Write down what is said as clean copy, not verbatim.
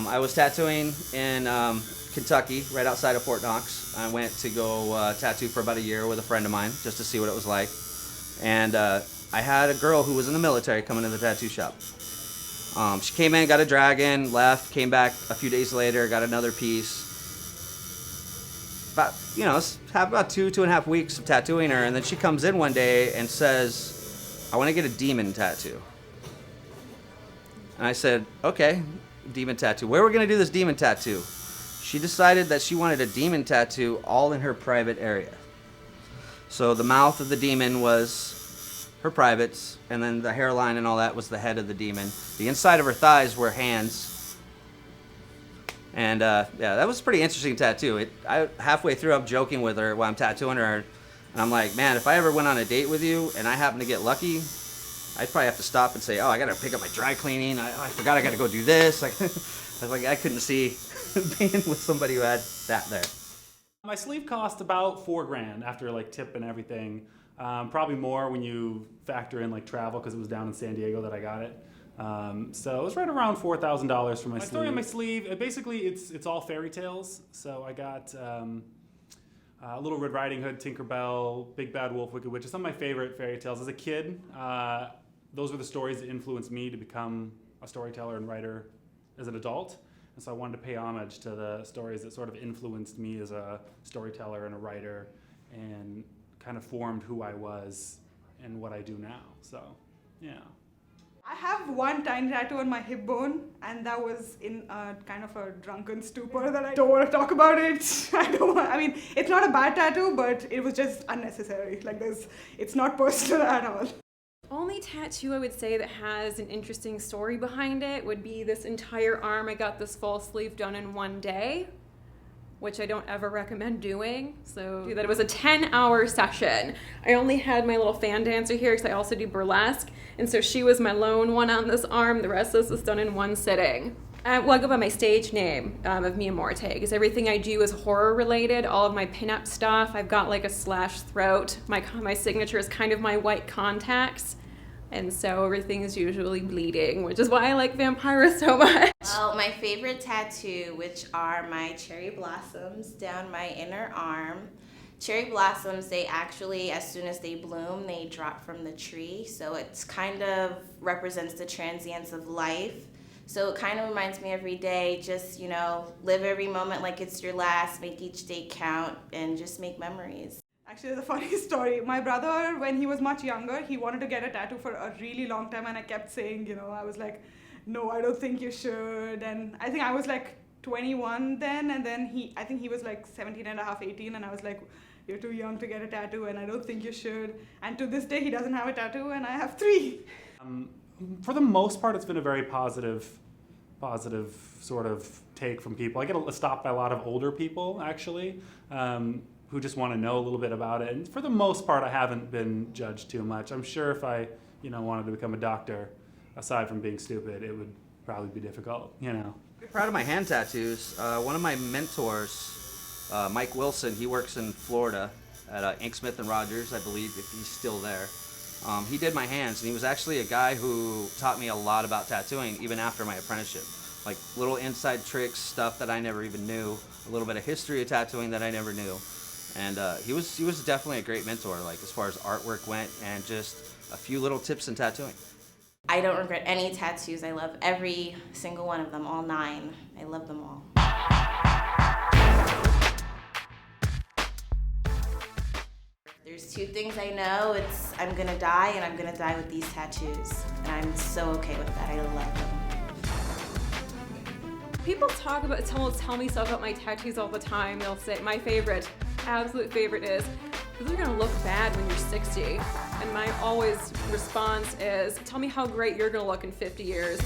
I was tattooing in Kentucky, right outside of Fort Knox. I went to go tattoo for about a year with a friend of mine just to see what it was like. And I had a girl who was in the military come into the tattoo shop. She came in, got a dragon, left, came back a few days later, got another piece. About, have about 2.5 weeks of tattooing her, and then she comes in one day and says, I want to get a demon tattoo. And I said, okay, demon tattoo. Where are we going to do this demon tattoo? She decided that she wanted a demon tattoo all in her private area. So the mouth of the demon was her privates, and then the hairline and all that was the head of the demon. The inside of her thighs were hands. And that was a pretty interesting tattoo. Halfway through, I'm joking with her while I'm tattooing her, and I'm like, man, if I ever went on a date with you and I happen to get lucky, I'd probably have to stop and say, oh, I got to pick up my dry cleaning. I forgot I got to go do this. I was like, I couldn't see being with somebody who had that there. My sleeve cost about $4,000 after like tip and everything. Probably more when you factor in like travel, because it was down in San Diego that I got it. So it was right around $4,000 for my sleeve. Story on my sleeve, basically it's all fairy tales. So I got Little Red Riding Hood, Tinkerbell, Big Bad Wolf, Wicked Witch. Some of my favorite fairy tales. As a kid, those were the stories that influenced me to become a storyteller and writer as an adult. And so I wanted to pay homage to the stories that sort of influenced me as a storyteller and a writer, and kind of formed who I was and what I do now. So, yeah. I have one tiny tattoo on my hip bone, and that was in a kind of a drunken stupor that I don't want to talk about it. I mean, it's not a bad tattoo, but it was just unnecessary. It's not personal at all. Only tattoo I would say that has an interesting story behind it would be this entire arm. I got this full sleeve done in one day, which I don't ever recommend doing. So that it was a 10-hour session. I only had my little fan dancer here because I also do burlesque. And so she was my lone one on this arm. The rest of this was done in one sitting. I go by my stage name of Mia Morte, because everything I do is horror related. All of my pinup stuff, I've got like a slash throat. My signature is kind of my white contacts. And so everything is usually bleeding, which is why I like vampires so much. Well, my favorite tattoo, which are my cherry blossoms down my inner arm. Cherry blossoms, they actually, as soon as they bloom, they drop from the tree. So it's kind of represents the transience of life. So it kind of reminds me every day, just, live every moment like it's your last, make each day count, and just make memories. Actually, there's a funny story. My brother, when he was much younger, he wanted to get a tattoo for a really long time, and I kept saying, I was like, no, I don't think you should. And I think I was like 21 then, and then I think he was like 17 and a half, 18, and I was like, you're too young to get a tattoo, and I don't think you should. And to this day, he doesn't have a tattoo, and I have 3. For the most part, it's been a very positive sort of take from people. I get stopped by a lot of older people, actually, who just want to know a little bit about it. And for the most part, I haven't been judged too much. I'm sure if I, wanted to become a doctor, aside from being stupid, it would probably be difficult, I'm proud of my hand tattoos. One of my mentors, Mike Wilson, he works in Florida at Inksmith and Rogers, I believe, if he's still there. He did my hands, and he was actually a guy who taught me a lot about tattooing, even after my apprenticeship. Like little inside tricks, stuff that I never even knew, a little bit of history of tattooing that I never knew. And he was definitely a great mentor, like as far as artwork went, and just a few little tips in tattooing. I don't regret any tattoos. I love every single one of them, all 9. I love them all. There's 2 things I know. It's I'm gonna die, and I'm gonna die with these tattoos. And I'm so okay with that. I love them. People tell me stuff about my tattoos all the time. They'll say, my absolute favorite is, those are gonna look bad when you're 60. And my always response is, tell me how great you're gonna look in 50 years.